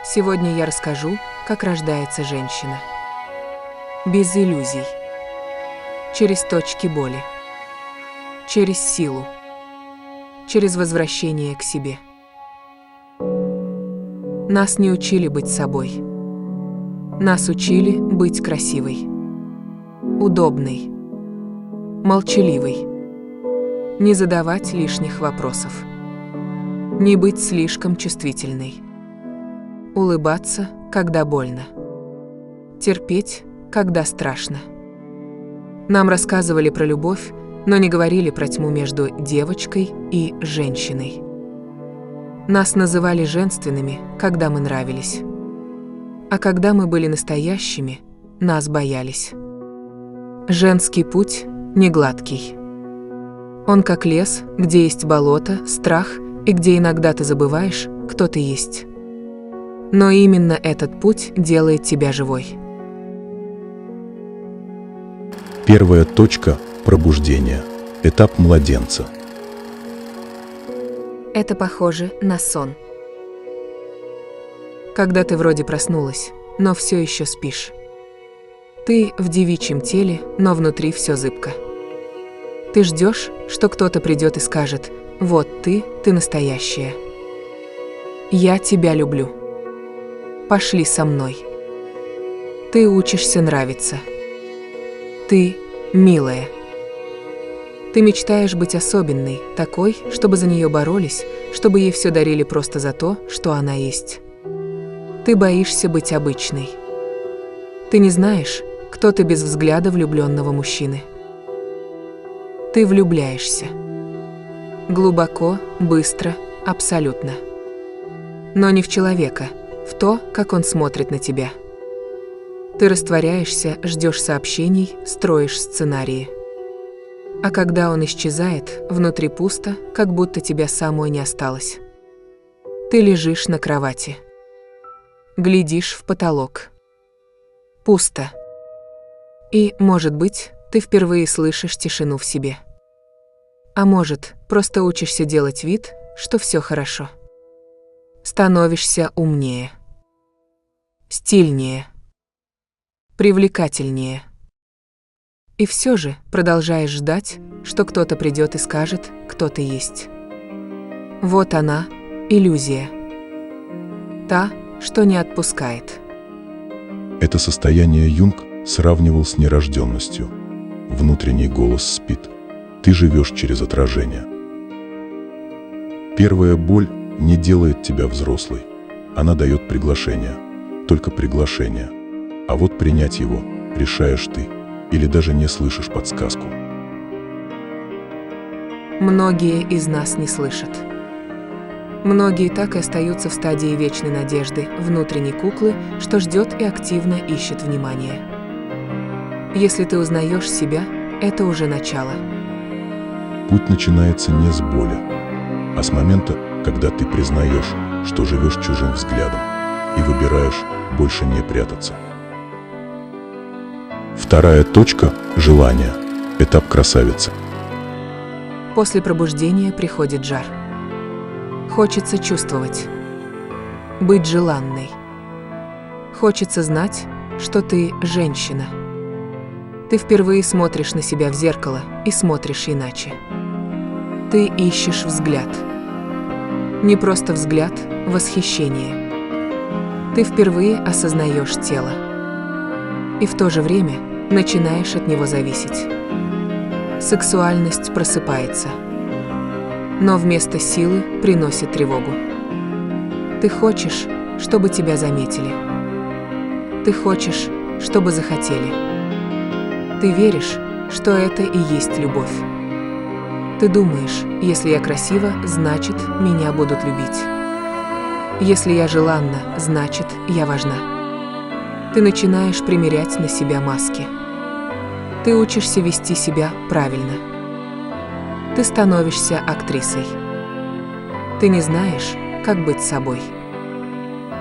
Сегодня я расскажу, как рождается женщина. Без иллюзий. Через точки боли. Через силу. Через возвращение к себе. Нас не учили быть собой. Нас учили быть красивой, удобной, молчаливой, не задавать лишних вопросов, не быть слишком чувствительной, улыбаться, когда больно, терпеть, когда страшно. Нам рассказывали про любовь, но не говорили про тьму между девочкой и женщиной. Нас называли женственными, когда мы нравились. А когда мы были настоящими, нас боялись. Женский путь не гладкий. Он как лес, где есть болото, страх и где иногда ты забываешь, кто ты есть. Но именно этот путь делает тебя живой. Первая точка – пробуждение. Этап младенца. Это похоже на сон. Когда ты вроде проснулась, но все еще спишь. Ты в девичьем теле, но внутри все зыбко. Ты ждешь, что кто-то придет и скажет: «Вот ты настоящая. Я тебя люблю. Пошли со мной». Ты учишься нравиться. Ты милая. Ты мечтаешь быть особенной, такой, чтобы за нее боролись, чтобы ей все дарили просто за то, что она есть. Ты боишься быть обычной. Ты не знаешь, кто ты без взгляда влюбленного мужчины. Ты влюбляешься. Глубоко, быстро, абсолютно. Но не в человека, в то, как он смотрит на тебя. Ты растворяешься, ждешь сообщений, строишь сценарии. А когда он исчезает, внутри пусто, как будто тебя самой не осталось. Ты лежишь на кровати. Глядишь в потолок. Пусто. И, может быть, ты впервые слышишь тишину в себе. А может, просто учишься делать вид, что все хорошо. Становишься умнее. Стильнее. Привлекательнее. И все же продолжаешь ждать, что кто-то придет и скажет, кто ты есть. Вот она, иллюзия. Та, что не отпускает. Это состояние Юнг сравнивал с нерожденностью. Внутренний голос спит. Ты живешь через отражение. Первая боль не делает тебя взрослой. Она дает приглашение. Только приглашение. А вот принять его решаешь ты. Или даже не слышишь подсказку. Многие из нас не слышат. Многие так и остаются в стадии вечной надежды, внутренней куклы, что ждет и активно ищет внимания. Если ты узнаешь себя, это уже начало. Путь начинается не с боли, а с момента, когда ты признаешь, что живешь чужим взглядом, и выбираешь больше не прятаться. Вторая точка – желание. Этап красавицы. После пробуждения приходит жар. Хочется чувствовать. Быть желанной. Хочется знать, что ты женщина. Ты впервые смотришь на себя в зеркало и смотришь иначе. Ты ищешь взгляд. Не просто взгляд, восхищение. Ты впервые осознаешь тело. И в то же время начинаешь от него зависеть. Сексуальность просыпается. Но вместо силы приносит тревогу. Ты хочешь, чтобы тебя заметили. Ты хочешь, чтобы захотели. Ты веришь, что это и есть любовь. Ты думаешь, если я красива, значит, меня будут любить. Если я желанна, значит, я важна. Ты начинаешь примерять на себя маски. Ты учишься вести себя правильно. Ты становишься актрисой. Ты не знаешь, как быть собой.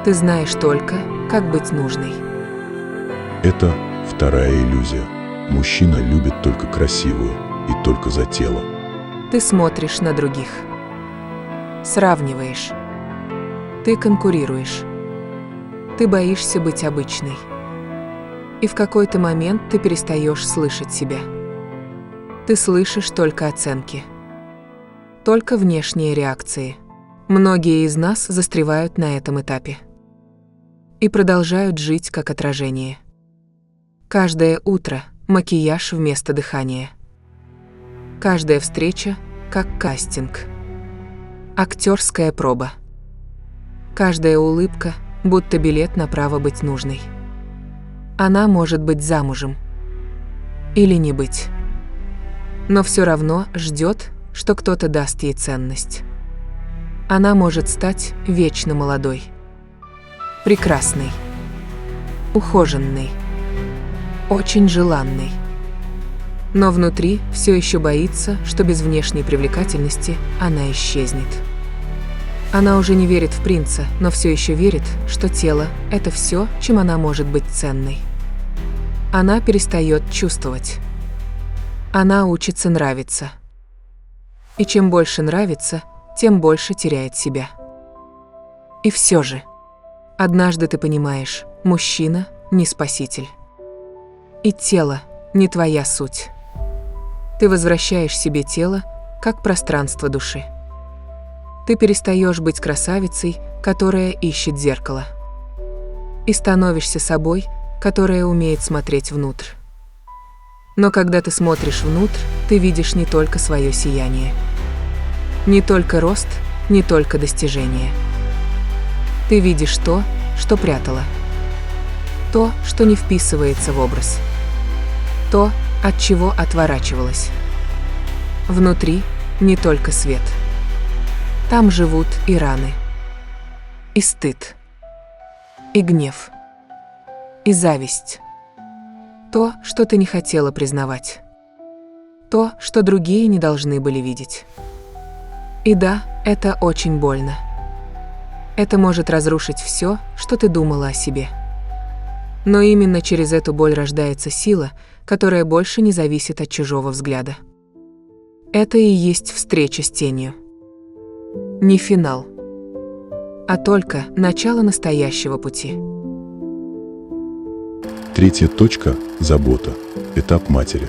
Ты знаешь только, как быть нужной. Это вторая иллюзия. Мужчина любит только красивую и только за тело. Ты смотришь на других. Сравниваешь. Ты конкурируешь. Ты боишься быть обычной. И в какой-то момент ты перестаешь слышать себя. Ты слышишь только оценки. Только внешние реакции. Многие из нас застревают на этом этапе. И продолжают жить как отражение. Каждое утро – макияж вместо дыхания. Каждая встреча – как кастинг. Актерская проба. Каждая улыбка – будто билет на право быть нужной. Она может быть замужем. Или не быть. Но все равно ждет, что кто-то даст ей ценность. Она может стать вечно молодой. Прекрасной. Ухоженной. Очень желанной. Но внутри все еще боится, что без внешней привлекательности она исчезнет. Она уже не верит в принца, но все еще верит, что тело – это все, чем она может быть ценной. Она перестает чувствовать. Она учится нравиться. И чем больше нравится, тем больше теряет себя. И все же, однажды ты понимаешь, мужчина не спаситель. И тело не твоя суть. Ты возвращаешь себе тело, как пространство души. Ты перестаешь быть красавицей, которая ищет зеркало. И становишься собой, которая умеет смотреть внутрь. Но когда ты смотришь внутрь, ты видишь не только свое сияние. Не только рост, не только достижения. Ты видишь то, что прятала. То, что не вписывается в образ. То, от чего отворачивалась. Внутри не только свет. Там живут и раны. И стыд. И гнев. И зависть. То, что ты не хотела признавать. То, что другие не должны были видеть. И да, это очень больно. Это может разрушить все, что ты думала о себе. Но именно через эту боль рождается сила, которая больше не зависит от чужого взгляда. Это и есть встреча с тенью. Не финал, а только начало настоящего пути. Третья точка – забота. Этап матери.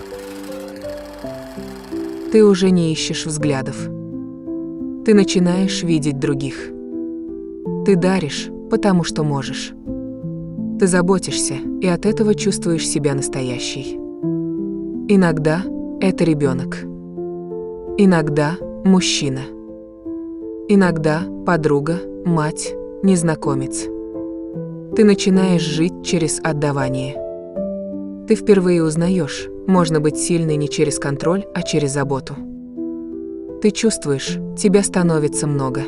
Ты уже не ищешь взглядов. Ты начинаешь видеть других. Ты даришь, потому что можешь. Ты заботишься, и от этого чувствуешь себя настоящей. Иногда это ребенок. Иногда мужчина. Иногда подруга, мать, незнакомец. Ты начинаешь жить через отдавание. Ты впервые узнаешь, можно быть сильной не через контроль, а через заботу. Ты чувствуешь, тебя становится много.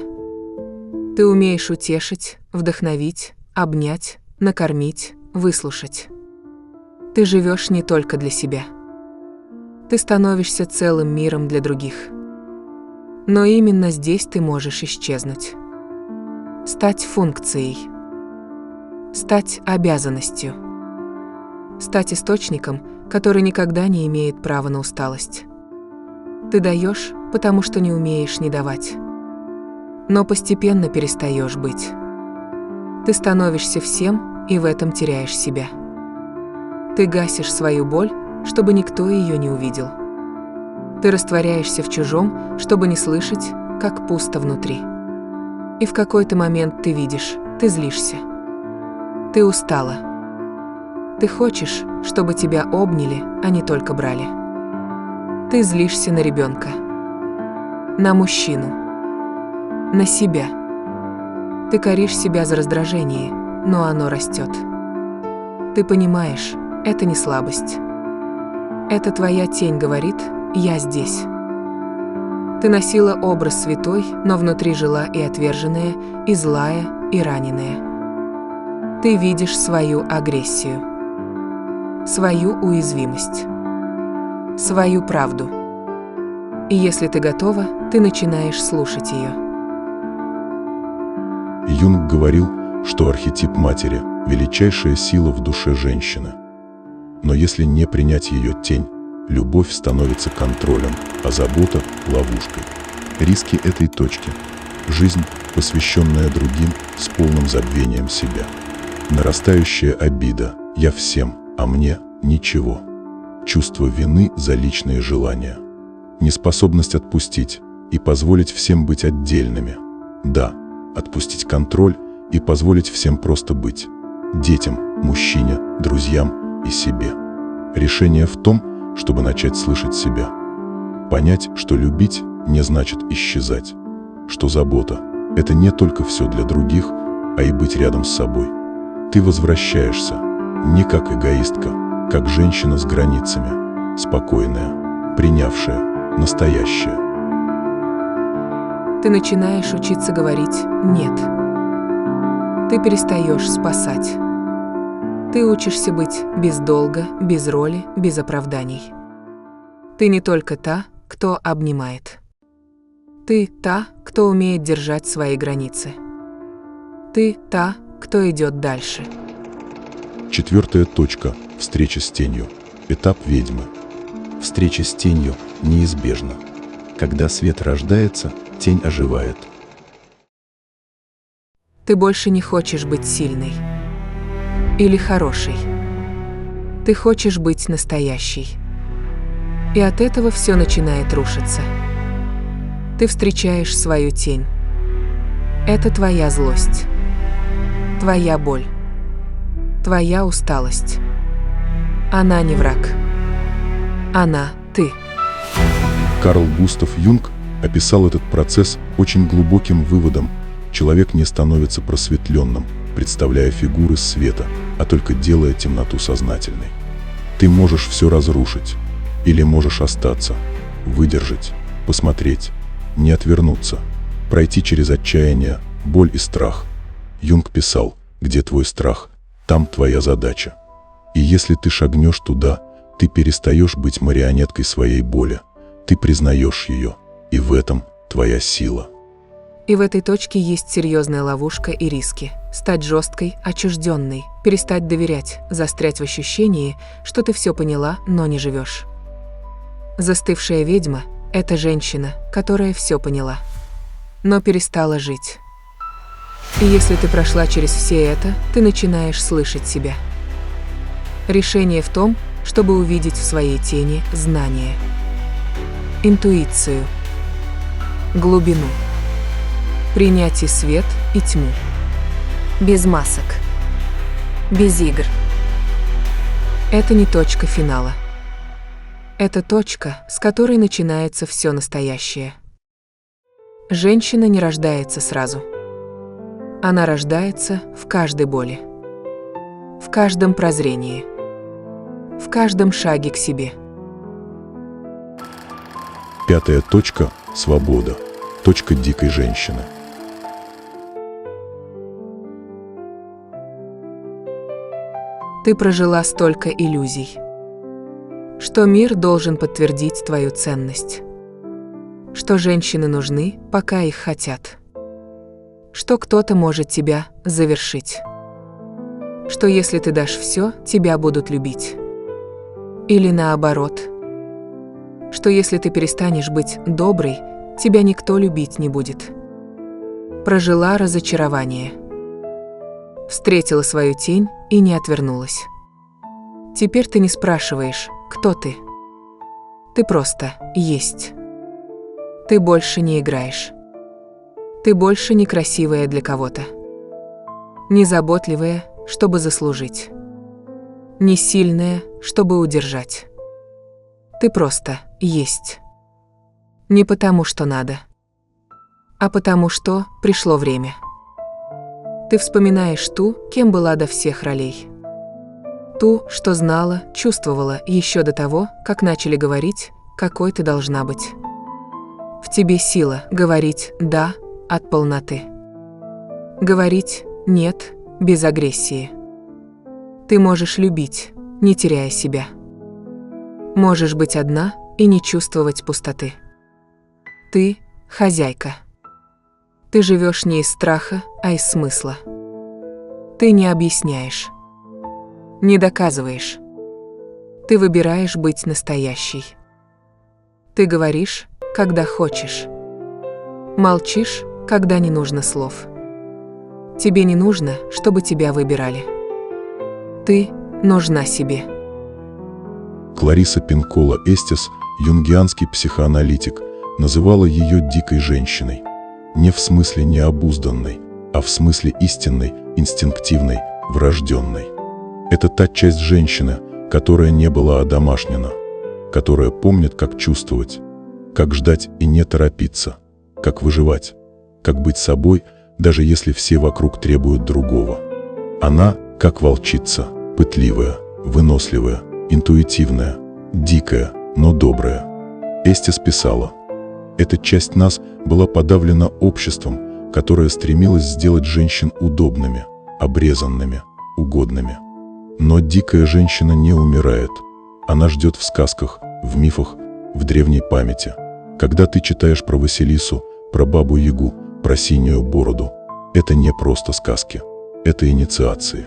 Ты умеешь утешить, вдохновить, обнять, накормить, выслушать. Ты живешь не только для себя. Ты становишься целым миром для других. Но именно здесь ты можешь исчезнуть. Стать функцией. Стать обязанностью. Стать источником, который никогда не имеет права на усталость. Ты даешь, потому что не умеешь не давать. Но постепенно перестаешь быть. Ты становишься всем, и в этом теряешь себя. Ты гасишь свою боль, чтобы никто ее не увидел. Ты растворяешься в чужом, чтобы не слышать, как пусто внутри. И в какой-то момент ты видишь, ты злишься. Ты устала. Ты хочешь, чтобы тебя обняли, а не только брали. Ты злишься на ребенка. На мужчину. На себя. Ты коришь себя за раздражение, но оно растет. Ты понимаешь, это не слабость. Это твоя тень говорит: «Я здесь». Ты носила образ святой, но внутри жила и отверженная, и злая, и раненая. Ты видишь свою агрессию, свою уязвимость, свою правду. И если ты готова, ты начинаешь слушать ее. Юнг говорил, что архетип матери – величайшая сила в душе женщины. Но если не принять ее тень, любовь становится контролем, а забота – ловушкой. Риски этой точки – жизнь, посвященная другим, с полным забвением себя. Нарастающая обида «я всем, а мне ничего». Чувство вины за личные желания. Неспособность отпустить и позволить всем быть отдельными. Да, отпустить контроль и позволить всем просто быть. Детям, мужчине, друзьям и себе. Решение в том, чтобы начать слышать себя. Понять, что любить не значит исчезать. Что забота – это не только все для других, а и быть рядом с собой. Ты возвращаешься не как эгоистка, как женщина с границами, спокойная, принявшая, настоящая. Ты начинаешь учиться говорить «нет». Ты перестаешь спасать. Ты учишься быть без долга, без роли, без оправданий. Ты не только та, кто обнимает. Ты та, кто умеет держать свои границы. Ты та, кто идет дальше. 4. точка. Встреча с тенью. Этап ведьмы. Встреча с тенью неизбежна. Когда свет рождается, тень оживает. Ты больше не хочешь быть сильной или хорошей. Ты хочешь быть настоящей. И от этого все начинает рушиться. Ты встречаешь свою тень. Это твоя злость, твоя боль, твоя усталость. Она не враг. Она ты. Карл Густав Юнг описал этот процесс очень глубоким выводом. Человек не становится просветленным, представляя фигуры света, а только делая темноту сознательной. Ты можешь все разрушить, или можешь остаться, выдержать, посмотреть, не отвернуться, пройти через отчаяние, боль и страх. Юнг писал: где твой страх, там твоя задача. И если ты шагнешь туда, ты перестаешь быть марионеткой своей боли, ты признаешь ее, и в этом твоя сила. И в этой точке есть серьезная ловушка и риски. Стать жесткой, отчужденной, перестать доверять, застрять в ощущении, что ты все поняла, но не живешь. Застывшая ведьма – это женщина, которая все поняла, но перестала жить. И если ты прошла через все это, ты начинаешь слышать себя. Решение в том, чтобы увидеть в своей тени знание, интуицию, глубину, принять и свет, и тьму. Без масок, без игр. Это не точка финала. Это точка, с которой начинается все настоящее. Женщина не рождается сразу. Она рождается в каждой боли, в каждом прозрении, в каждом шаге к себе. 5. точка. Свобода. Точка дикой женщины. Ты прожила столько иллюзий, что мир должен подтвердить твою ценность, что женщины нужны, пока их хотят, что кто-то может тебя завершить, что если ты дашь все, тебя будут любить. Или наоборот, что если ты перестанешь быть доброй, тебя никто любить не будет. Прожила разочарование, встретила свою тень и не отвернулась. Теперь ты не спрашиваешь, кто ты. Ты просто есть. Ты больше не играешь. Ты больше не красивая для кого-то. Не заботливая, чтобы заслужить. Не сильная, чтобы удержать. Ты просто есть. Не потому, что надо, а потому, что пришло время. Ты вспоминаешь ту, кем была до всех ролей. Ту, что знала, чувствовала еще до того, как начали говорить, какой ты должна быть. В тебе сила говорить «да» от полноты. Говорить «нет» без агрессии. Ты можешь любить, не теряя себя. Можешь быть одна и не чувствовать пустоты. Ты – хозяйка. Ты живешь не из страха, а из смысла. Ты не объясняешь, не доказываешь. Ты выбираешь быть настоящей. Ты говоришь, когда хочешь. Молчишь, когда не нужно слов. Тебе не нужно, чтобы тебя выбирали. Ты нужна себе. Клариса Пинкола Эстес, юнгианский психоаналитик, называла ее дикой женщиной. Не в смысле необузданной, а в смысле истинной, инстинктивной, врожденной. Это та часть женщины, которая не была одомашнена, которая помнит, как чувствовать, как ждать и не торопиться, как выживать, как быть собой, даже если все вокруг требуют другого. Она, как волчица, пытливая, выносливая, интуитивная, дикая, но добрая. Эстес писала: «Эта часть нас была подавлена обществом, которое стремилось сделать женщин удобными, обрезанными, угодными. Но дикая женщина не умирает. Она ждет в сказках, в мифах, в древней памяти. Когда ты читаешь про Василису, про Бабу-Ягу, про Синюю Бороду, это не просто сказки, это инициации.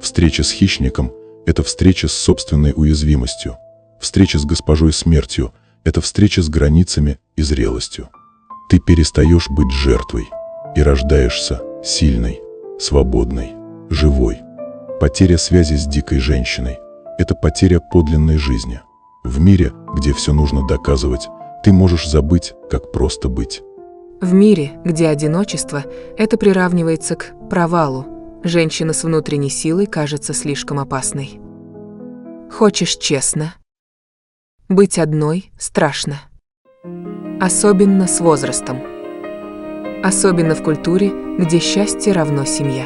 Встреча с хищником – это встреча с собственной уязвимостью. Встреча с госпожой смертью – это встреча с границами и зрелостью. Ты перестаешь быть жертвой и рождаешься сильной, свободной, живой. Потеря связи с дикой женщиной – это потеря подлинной жизни. В мире, где все нужно доказывать, ты можешь забыть, как просто быть. В мире, где одиночество – это приравнивается к провалу, женщина с внутренней силой кажется слишком опасной. Хочешь честно? Быть одной страшно. Особенно с возрастом. Особенно в культуре, где счастье равно семья.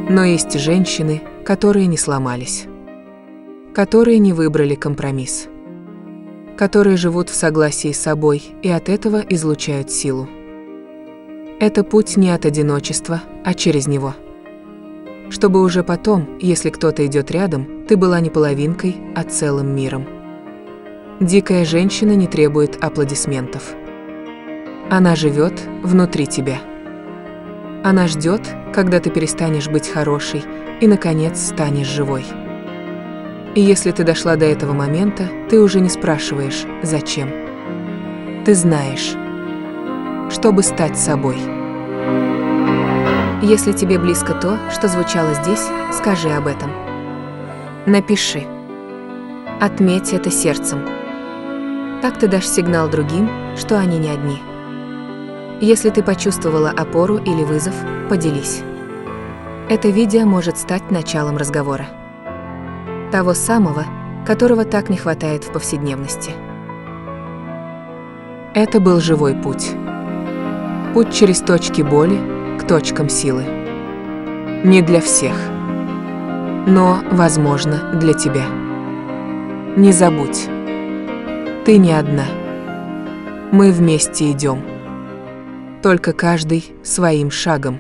Но есть женщины, которые не сломались. Которые не выбрали компромисс. Которые живут в согласии с собой и от этого излучают силу. Это путь не от одиночества, а через него. Чтобы уже потом, если кто-то идет рядом, ты была не половинкой, а целым миром. Дикая женщина не требует аплодисментов. Она живет внутри тебя. Она ждет, когда ты перестанешь быть хорошей и, наконец, станешь живой. И если ты дошла до этого момента, ты уже не спрашиваешь, зачем. Ты знаешь, чтобы стать собой. Если тебе близко то, что звучало здесь, скажи об этом. Напиши. Отметь это сердцем. Так ты дашь сигнал другим, что они не одни. Если ты почувствовала опору или вызов, поделись. Это видео может стать началом разговора. Того самого, которого так не хватает в повседневности. Это был живой путь. Путь через точки боли к точкам силы. Не для всех, но, возможно, для тебя. Не забудь, ты не одна. Мы вместе идем. Только каждый своим шагом.